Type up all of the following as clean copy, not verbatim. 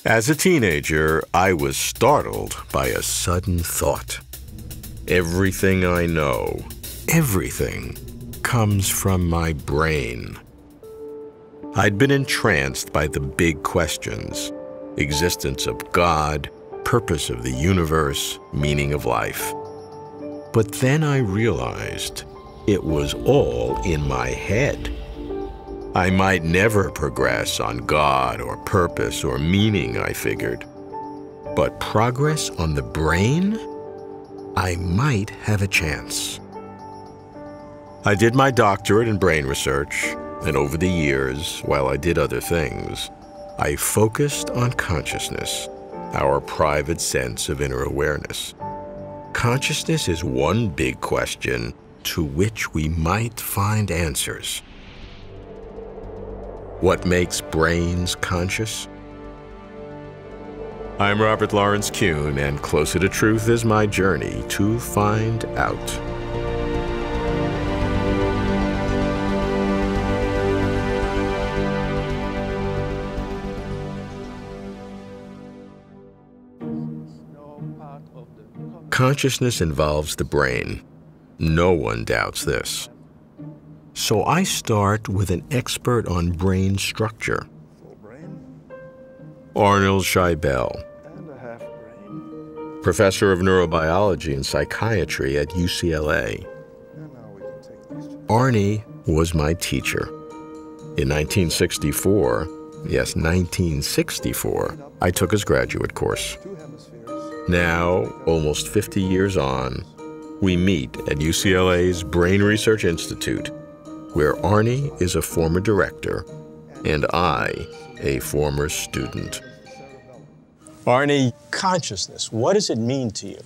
As a teenager, I was startled by a sudden thought. Everything I know, everything, comes from my brain. I'd been entranced by the big questions: existence of God, purpose of the universe, meaning of life. But then I realized it was all in my head. I might never progress on God or purpose or meaning, I figured. But progress on the brain? I might have a chance. I did my doctorate in brain research, and over the years, while I did other things, I focused on consciousness, our private sense of inner awareness. Consciousness is one big question to which we might find answers. What makes brains conscious? I'm Robert Lawrence Kuhn, and Closer to Truth is my journey to find out. Consciousness involves the brain. No one doubts this. So I start with an expert on brain structure. Arnold Scheibel, professor of neurobiology and psychiatry at UCLA. Arnie was my teacher. In 1964, yes, 1964, I took his graduate course. Now, almost 50 years on, we meet at UCLA's Brain Research Institute, where Arnie is a former director and I a former student. Arnie, consciousness, what does it mean to you?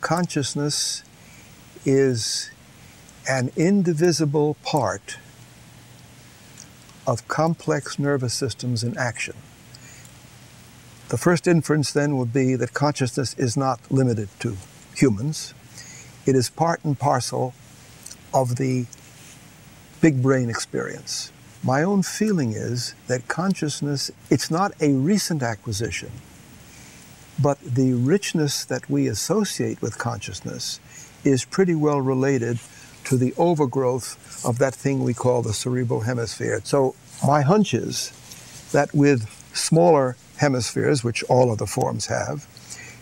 Consciousness is an indivisible part of complex nervous systems in action. The first inference then would be that consciousness is not limited to humans. It is part and parcel of the big brain experience. My own feeling is that consciousness, it's not a recent acquisition, but the richness that we associate with consciousness is pretty well related to the overgrowth of that thing we call the cerebral hemisphere. So my hunch is that with smaller hemispheres, which all other forms have,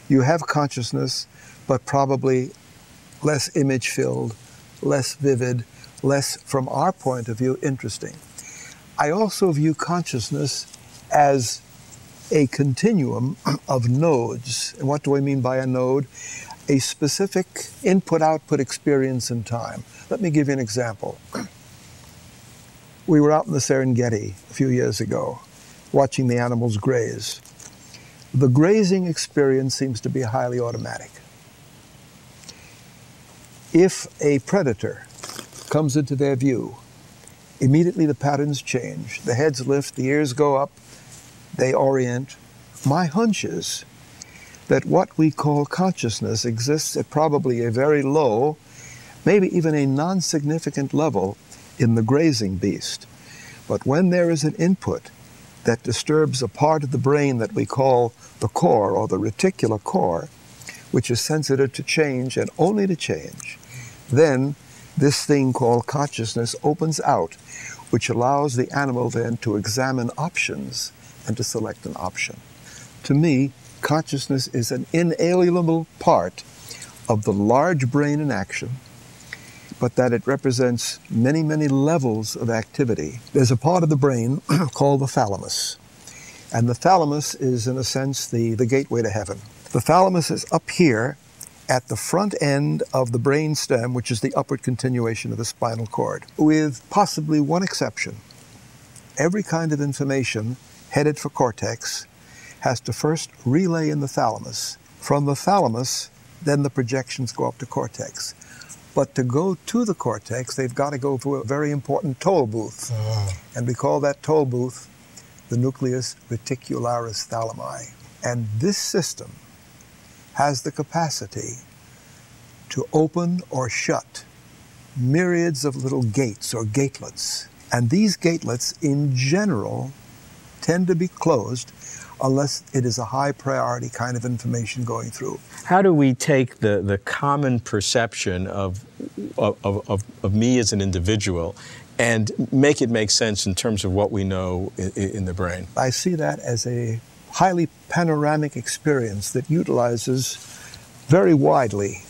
you have consciousness, but probably less image-filled, less vivid, less, from our point of view, interesting. I also view consciousness as a continuum of nodes. And what do I mean by a node? A specific input-output experience in time. Let me give you an example. We were out in the Serengeti a few years ago, watching the animals graze. The grazing experience seems to be highly automatic. If a predator comes into their view, immediately the patterns change. The heads lift, the ears go up, they orient. My hunch is that what we call consciousness exists at probably a very low, maybe even a non-significant level in the grazing beast. But when there is an input that disturbs a part of the brain that we call the core, or the reticular core, which is sensitive to change and only to change, then this thing called consciousness opens out, which allows the animal then to examine options and to select an option. To me, consciousness is an inalienable part of the large brain in action, but that it represents many, many levels of activity. There's a part of the brain called the thalamus. And the thalamus is, in a sense, the gateway to heaven. The thalamus is up here at the front end of the brain stem, which is the upward continuation of the spinal cord, with possibly one exception. Every kind of information headed for cortex has to first relay in the thalamus. From the thalamus, then the projections go up to cortex. But to go to the cortex, they've got to go through a very important toll booth. And we call that toll booth the nucleus reticularis thalami. And this system has the capacity to open or shut myriads of little gates or gatelets. And these gatelets, in general, tend to be closed unless it is a high priority kind of information going through. How do we take the common perception of me as an individual and make it make sense in terms of what we know in the brain? I see that as a highly panoramic experience that utilizes very widely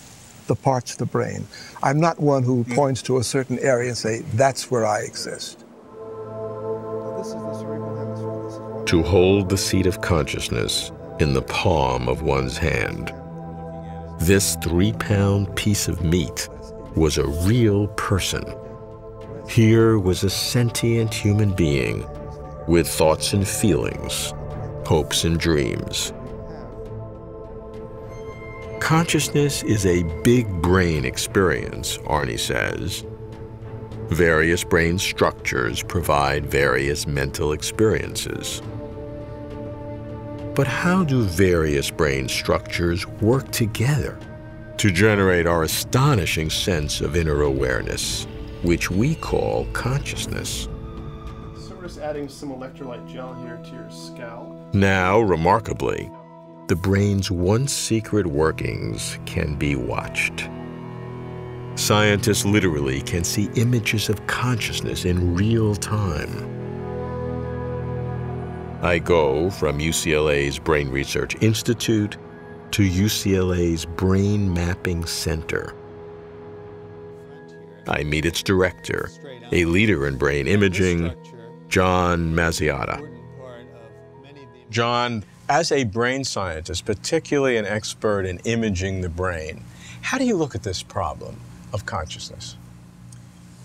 the parts of the brain. I'm not one who points to a certain area and say, that's where I exist. To hold the seat of consciousness in the palm of one's hand. This 3-pound piece of meat was a real person. Here was a sentient human being with thoughts and feelings, hopes and dreams. Consciousness is a big brain experience, Arnie says. Various brain structures provide various mental experiences. But how do various brain structures work together to generate our astonishing sense of inner awareness, which we call consciousness? So we're just adding some electrolyte gel here to your scalp. Now, remarkably, the brain's once secret workings can be watched. Scientists literally can see images of consciousness in real time. I go from UCLA's Brain Research Institute to UCLA's Brain Mapping Center. I meet its director, a leader in brain imaging, John Mazziotta. John, as a brain scientist, particularly an expert in imaging the brain, how do you look at this problem of consciousness?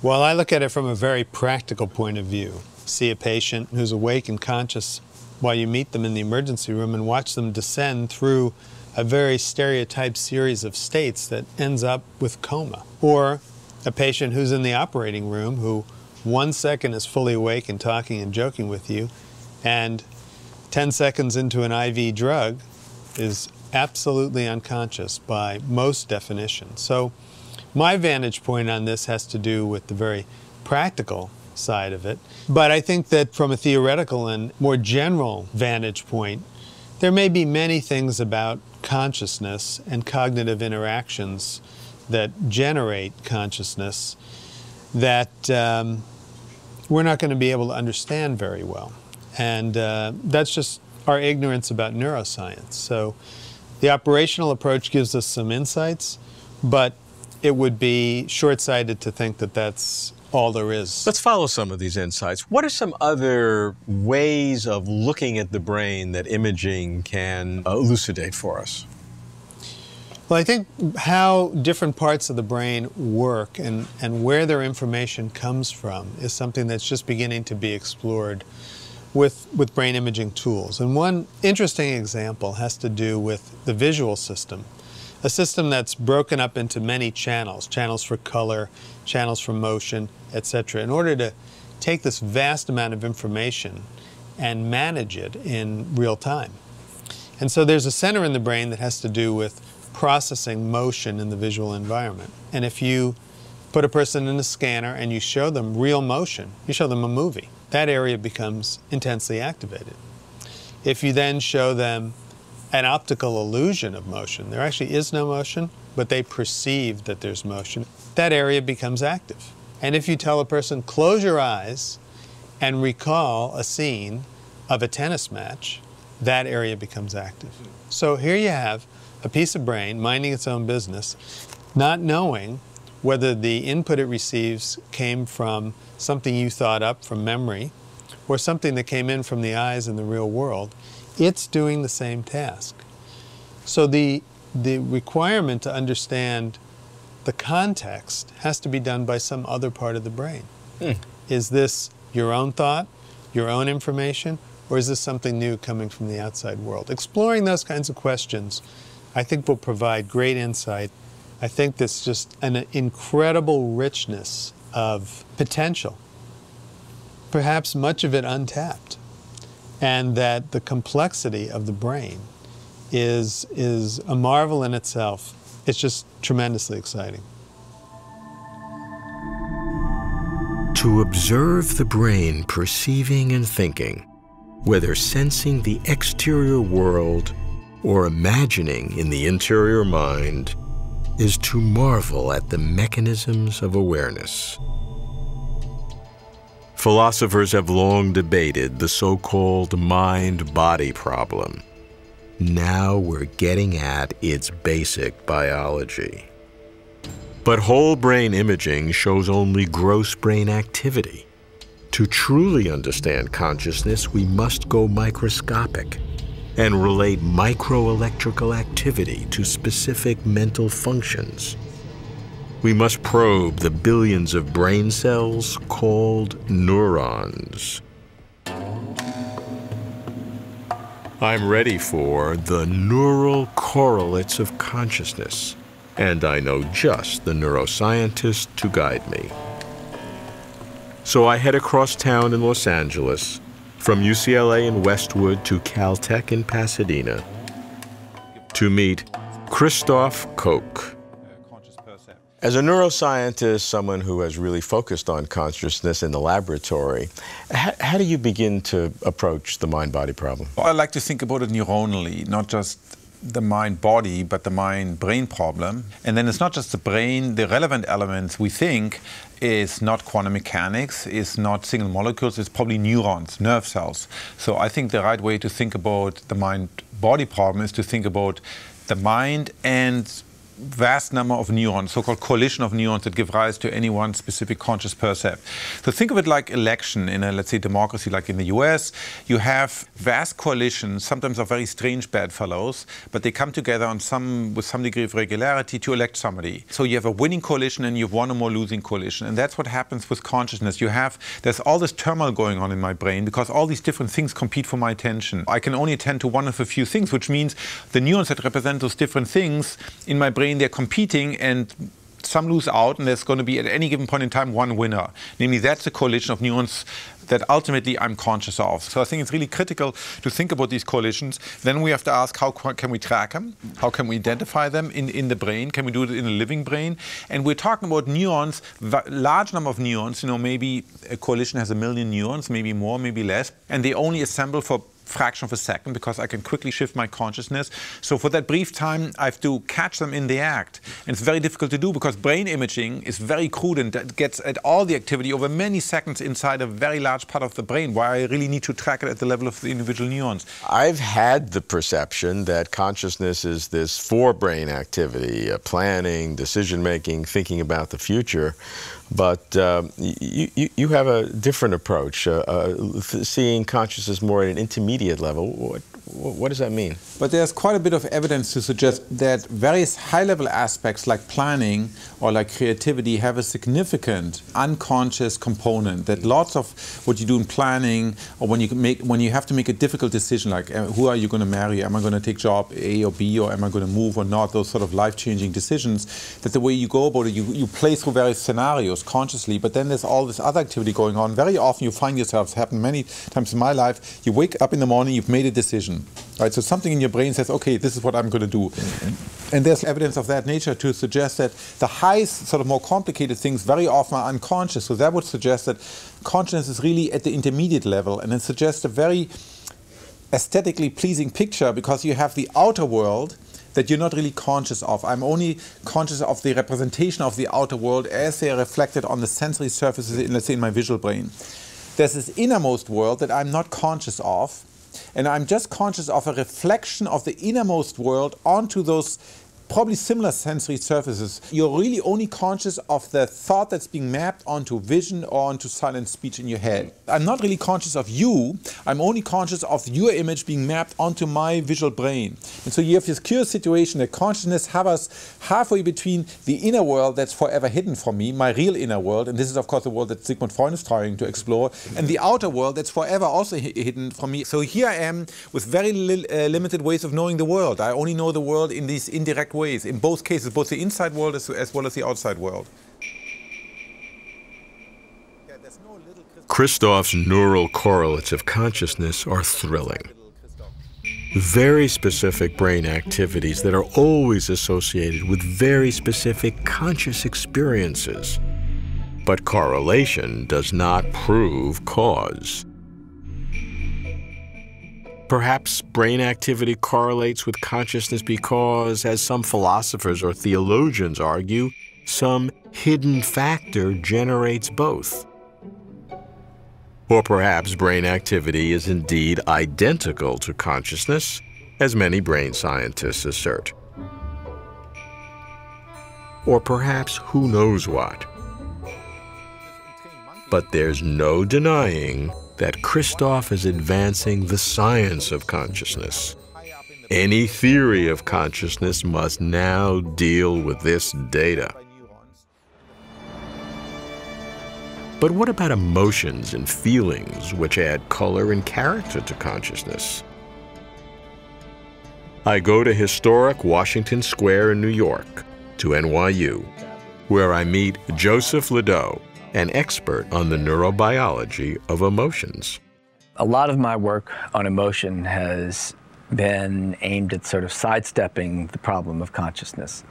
Well, I look at it from a very practical point of view. See a patient who's awake and conscious while you meet them in the emergency room and watch them descend through a very stereotyped series of states that ends up with coma. Or a patient who's in the operating room who 1 second is fully awake and talking and joking with you, and 10 seconds into an IV drug is absolutely unconscious by most definitions. So my vantage point on this has to do with the very practical side of it. But I think that from a theoretical and more general vantage point, there may be many things about consciousness and cognitive interactions that generate consciousness that we're not going to be able to understand very well. And that's just our ignorance about neuroscience. So the operational approach gives us some insights, but it would be short-sighted to think that that's all there is. Let's follow some of these insights. What are some other ways of looking at the brain that imaging can elucidate for us? Well, I think how different parts of the brain work and where their information comes from is something that's just beginning to be explored with brain imaging tools. And one interesting example has to do with the visual system, a system that's broken up into many channels, channels for color, channels for motion, etc., in order to take this vast amount of information and manage it in real time. And so there's a center in the brain that has to do with processing motion in the visual environment. And if you put a person in a scanner and you show them real motion, you show them a movie, that area becomes intensely activated. If you then show them an optical illusion of motion, there actually is no motion, but they perceive that there's motion, that area becomes active. And if you tell a person, close your eyes and recall a scene of a tennis match, that area becomes active. So here you have a piece of brain minding its own business, not knowing whether the input it receives came from something you thought up from memory or something that came in from the eyes in the real world. It's doing the same task. So the requirement to understand the context has to be done by some other part of the brain. Is this your own thought, your own information, or is this something new coming from the outside world? Exploring those kinds of questions, I think, will provide great insight. I think there's just an incredible richness of potential, perhaps much of it untapped, and that the complexity of the brain is a marvel in itself. It's just tremendously exciting. To observe the brain perceiving and thinking whether sensing the exterior world or imagining in the interior mind, is to marvel at the mechanisms of awareness. Philosophers have long debated the so-called mind-body problem. Now we're getting at its basic biology. But whole brain imaging shows only gross brain activity. To truly understand consciousness, we must go microscopic and relate microelectrical activity to specific mental functions. We must probe the billions of brain cells called neurons. I'm ready for the neural correlates of consciousness, and I know just the neuroscientist to guide me. So I head across town in Los Angeles, from UCLA in Westwood to Caltech in Pasadena, to meet Christof Koch. As a neuroscientist, someone who has really focused on consciousness in the laboratory, how do you begin to approach the mind-body problem? Well, I like to think about it neuronally, not just the mind-body, but the mind-brain problem. And then it's not just the brain. The relevant elements, we think, is not quantum mechanics, is not single molecules, it's probably neurons, nerve cells. So I think the right way to think about the mind-body problem is to think about the mind and vast number of neurons, so-called coalition of neurons that give rise to any one specific conscious percept. So think of it like election in a, let's say, democracy like in the US. You have vast coalitions, sometimes of very strange bedfellows, but they come together on with some degree of regularity to elect somebody. So you have a winning coalition and you have one or more losing coalition. And that's what happens with consciousness. There's all this turmoil going on in my brain because all these different things compete for my attention. I can only attend to one of a few things, which means the neurons that represent those different things in my brain, they're competing and some lose out, and there's going to be at any given point in time one winner. Namely, that's the coalition of neurons that ultimately I'm conscious of. So I think it's really critical to think about these coalitions. Then we have to ask, how can we track them? How can we identify them in the brain? Can we do it in a living brain? And we're talking about neurons, large number of neurons. Maybe a coalition has 1 million neurons, maybe more, maybe less, and they only assemble for fraction of a second because I can quickly shift my consciousness. So for that brief time, I have to catch them in the act. And it's very difficult to do because brain imaging is very crude and that gets at all the activity over many seconds inside a very large part of the brain, where I really need to track it at the level of the individual neurons. I've had the perception that consciousness is this forebrain activity, planning, decision-making, thinking about the future. But you have a different approach, seeing consciousness more at an intermediate level. What does that mean? But there's quite a bit of evidence to suggest that various high-level aspects like planning or like creativity have a significant unconscious component. That lots of what you do in planning, or when you have to make a difficult decision, like who are you going to marry? Am I going to take job A or B, or am I going to move or not? Those sort of life-changing decisions. That the way you go about it, you play through various scenarios consciously, but then there's all this other activity going on. Very often you find yourself, it's happened many times in my life, you wake up in the morning, you've made a decision. Right? So something in your brain says, okay, this is what I'm going to do. And there's evidence of that nature to suggest that the highest, sort of more complicated things very often are unconscious. So that would suggest that consciousness is really at the intermediate level, and it suggests a very aesthetically pleasing picture because you have the outer world that you're not really conscious of. I'm only conscious of the representation of the outer world as they are reflected on the sensory surfaces, let's say in my visual brain. There's this innermost world that I'm not conscious of, and I'm just conscious of a reflection of the innermost world onto those probably similar sensory surfaces. You're really only conscious of the thought that's being mapped onto vision or onto silent speech in your head. I'm not really conscious of you, I'm only conscious of your image being mapped onto my visual brain. And so you have this curious situation that consciousness hovers halfway between the inner world that's forever hidden from me, my real inner world, and this is of course the world that Sigmund Freud is trying to explore, and the outer world that's forever also hidden from me. So here I am with very limited ways of knowing the world. I only know the world in these indirect ways, in both cases, both the inside world as well as the outside world. Christof's neural correlates of consciousness are thrilling. Very specific brain activities that are always associated with very specific conscious experiences. But correlation does not prove cause. Perhaps brain activity correlates with consciousness because, as some philosophers or theologians argue, some hidden factor generates both. Or perhaps brain activity is indeed identical to consciousness, as many brain scientists assert. Or perhaps who knows what. But there's no denying that Christof is advancing the science of consciousness. Any theory of consciousness must now deal with this data. But what about emotions and feelings which add color and character to consciousness? I go to historic Washington Square in New York, to NYU, where I meet Joseph LeDoux, an expert on the neurobiology of emotions. A lot of my work on emotion has been aimed at sort of sidestepping the problem of consciousness.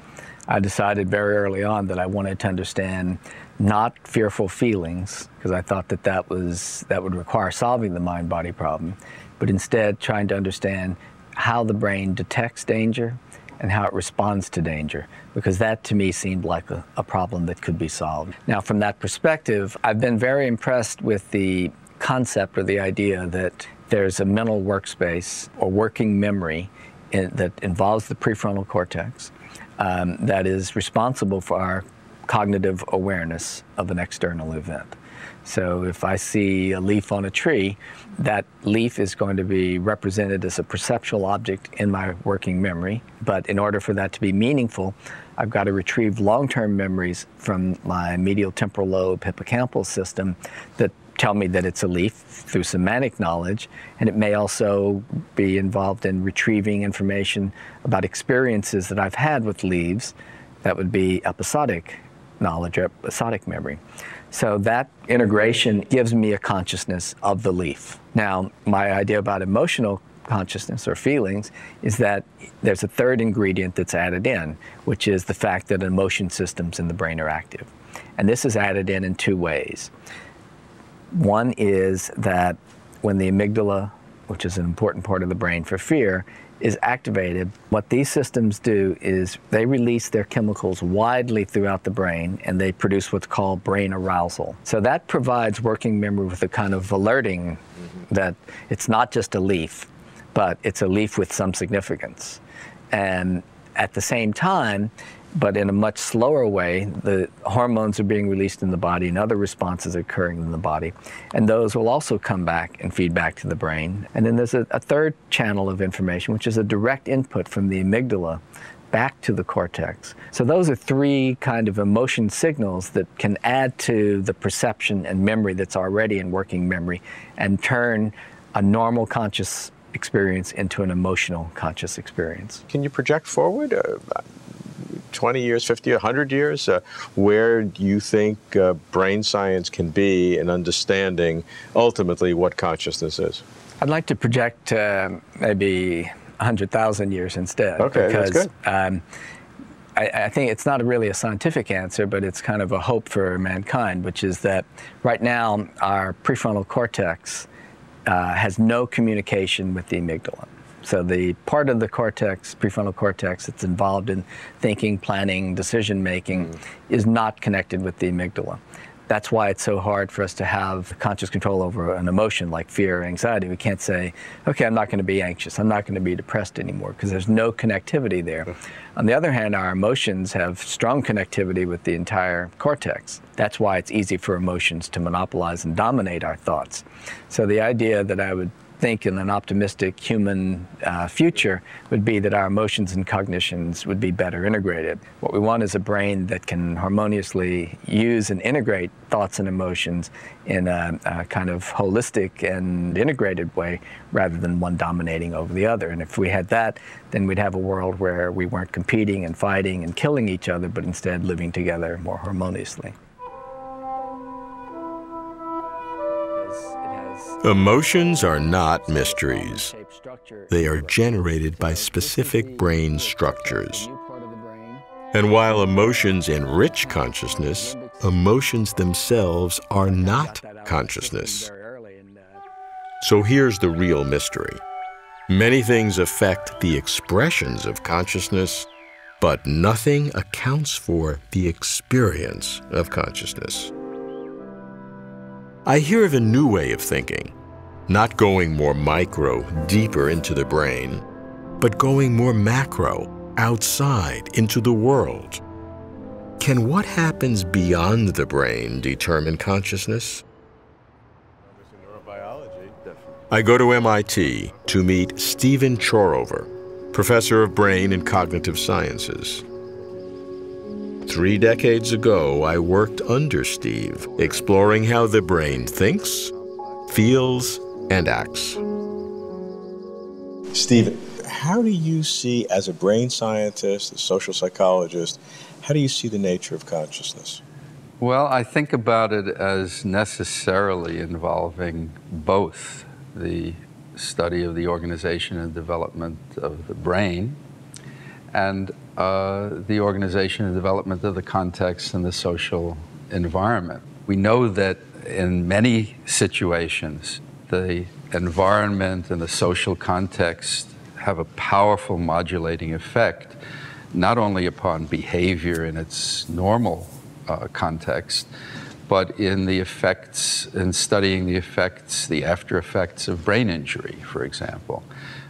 I decided very early on that I wanted to understand not fearful feelings, because I thought that that would require solving the mind-body problem, but instead trying to understand how the brain detects danger and how it responds to danger, because that to me seemed like a problem that could be solved. Now, from that perspective, I've been very impressed with the concept or the idea that there's a mental workspace or working memory that involves the prefrontal cortex that is responsible for our cognitive awareness of an external event. So if I see a leaf on a tree, that leaf is going to be represented as a perceptual object in my working memory. But in order for that to be meaningful, I've got to retrieve long-term memories from my medial temporal lobe hippocampal system that tell me that it's a leaf through semantic knowledge, and it may also be involved in retrieving information about experiences that I've had with leaves. That would be episodic knowledge or episodic memory. So that integration gives me a consciousness of the leaf. Now, my idea about emotional consciousness or feelings is that there's a third ingredient that's added in, which is the fact that emotion systems in the brain are active. And this is added in two ways. One is that when the amygdala, which is an important part of the brain for fear, is activated, what these systems do is they release their chemicals widely throughout the brain, and they produce what's called brain arousal. So that provides working memory with a kind of alerting that it's not just a leaf, but it's a leaf with some significance. And at the same time, but in a much slower way, the hormones are being released in the body and other responses are occurring in the body. And those will also come back and feed back to the brain. And then there's a third channel of information, which is a direct input from the amygdala back to the cortex. So those are three kind of emotion signals that can add to the perception and memory that's already in working memory and turn a normal conscious experience into an emotional conscious experience. Can you project forward 20 years, 50, 100 years? Where do you think brain science can be in understanding ultimately what consciousness is? I'd like to project maybe 100,000 years instead. Okay, because, that's good. I think it's not really a scientific answer, but it's kind of a hope for mankind, which is that right now our prefrontal cortex has no communication with the amygdala. So the part of the cortex, prefrontal cortex, that's involved in thinking, planning, decision-making is not connected with the amygdala. That's why it's so hard for us to have conscious control over an emotion like fear or anxiety. We can't say, okay, I'm not going to be anxious, I'm not going to be depressed anymore, because there's no connectivity there. On the other hand, our emotions have strong connectivity with the entire cortex. That's why it's easy for emotions to monopolize and dominate our thoughts. So the idea that I would think in an optimistic human future would be that our emotions and cognitions would be better integrated. What we want is a brain that can harmoniously use and integrate thoughts and emotions in a kind of holistic and integrated way rather than one dominating over the other. And if we had that, then we'd have a world where we weren't competing and fighting and killing each other, but instead living together more harmoniously. Emotions are not mysteries. They are generated by specific brain structures. And while emotions enrich consciousness, emotions themselves are not consciousness. So here's the real mystery. Many things affect the expressions of consciousness, but nothing accounts for the experience of consciousness. I hear of a new way of thinking, not going more micro, deeper into the brain, but going more macro, outside into the world. Can what happens beyond the brain determine consciousness? I go to MIT to meet Stephen Chorover, professor of brain and cognitive sciences. 3 decades ago, I worked under Steve, exploring how the brain thinks, feels, and acts. Stephen, how do you see, as a brain scientist, a social psychologist, how do you see the nature of consciousness? Well, I think about it as necessarily involving both the study of the organization and development of the brain and the organization and development of the context and the social environment. We know that in many situations, the environment and the social context have a powerful modulating effect, not only upon behavior in its normal context, but in the effects, in studying the effects, the after effects of brain injury, for example.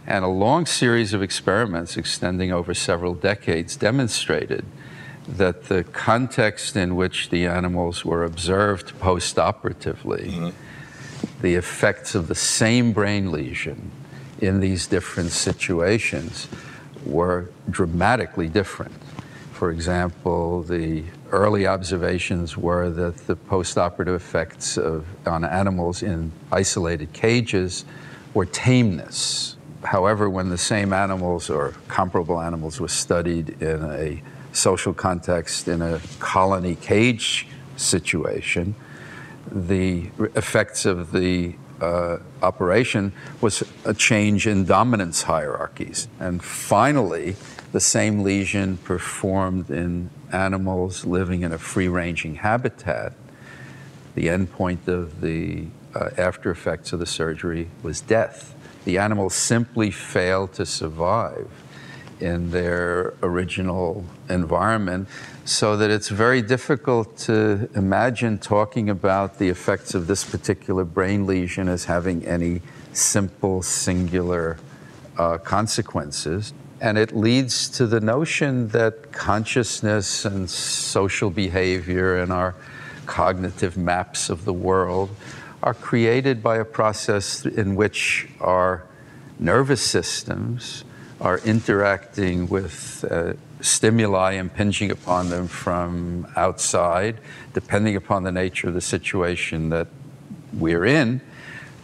And a long series of experiments extending over several decades demonstrated that the context in which the animals were observed post-operatively, the effects of the same brain lesion in these different situations were dramatically different. For example, the early observations were that the post-operative effects on animals in isolated cages were tameness. However, when the same animals or comparable animals were studied in a social context, in a colony cage situation, the effects of the operation was a change in dominance hierarchies. And finally, the same lesion performed in animals living in a free-ranging habitat. The endpoint of the after effects of the surgery was death. The animals simply failed to survive in their original environment, so that it's very difficult to imagine talking about the effects of this particular brain lesion as having any simple, singular consequences. And it leads to the notion that consciousness and social behavior and our cognitive maps of the world are created by a process in which our nervous systems are interacting with stimuli impinging upon them from outside, depending upon the nature of the situation that we're in.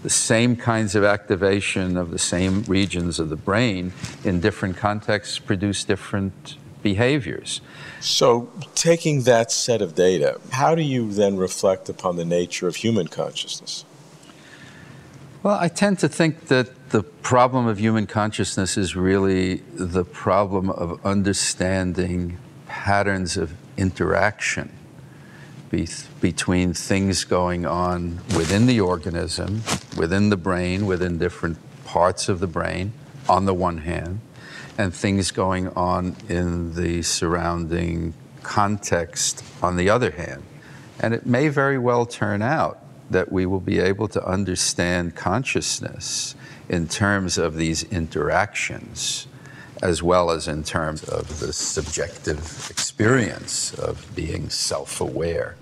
The same kinds of activation of the same regions of the brain in different contexts produce different behaviors. So, taking that set of data, how do you then reflect upon the nature of human consciousness? Well, I tend to think that the problem of human consciousness is really the problem of understanding patterns of interaction between things going on within the organism, within the brain, within different parts of the brain, on the one hand, and things going on in the surrounding context on the other hand. And it may very well turn out that we will be able to understand consciousness in terms of these interactions, as well as in terms of the subjective experience of being self-aware.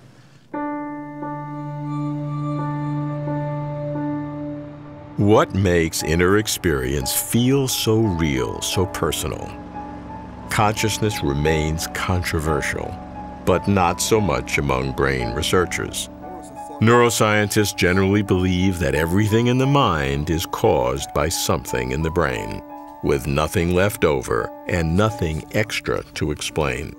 What makes inner experience feel so real, so personal? Consciousness remains controversial, but not so much among brain researchers. Neuroscientists generally believe that everything in the mind is caused by something in the brain, with nothing left over and nothing extra to explain.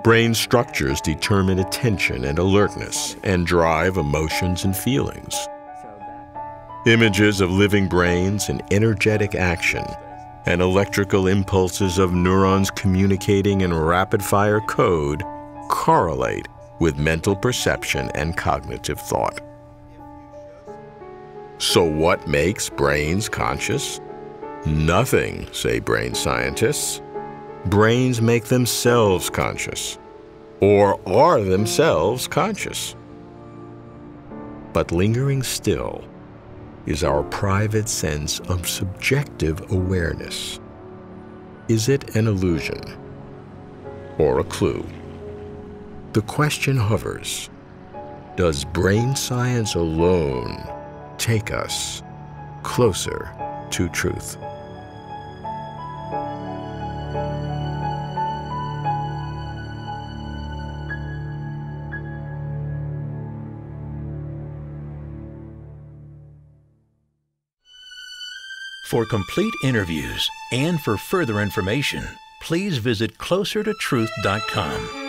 Brain structures determine attention and alertness and drive emotions and feelings. Images of living brains in energetic action and electrical impulses of neurons communicating in rapid-fire code correlate with mental perception and cognitive thought. So what makes brains conscious? Nothing, say brain scientists. Brains make themselves conscious, or are themselves conscious. But lingering still is our private sense of subjective awareness. Is it an illusion or a clue? The question hovers. Does brain science alone take us closer to truth? For complete interviews and for further information, please visit closertotruth.com.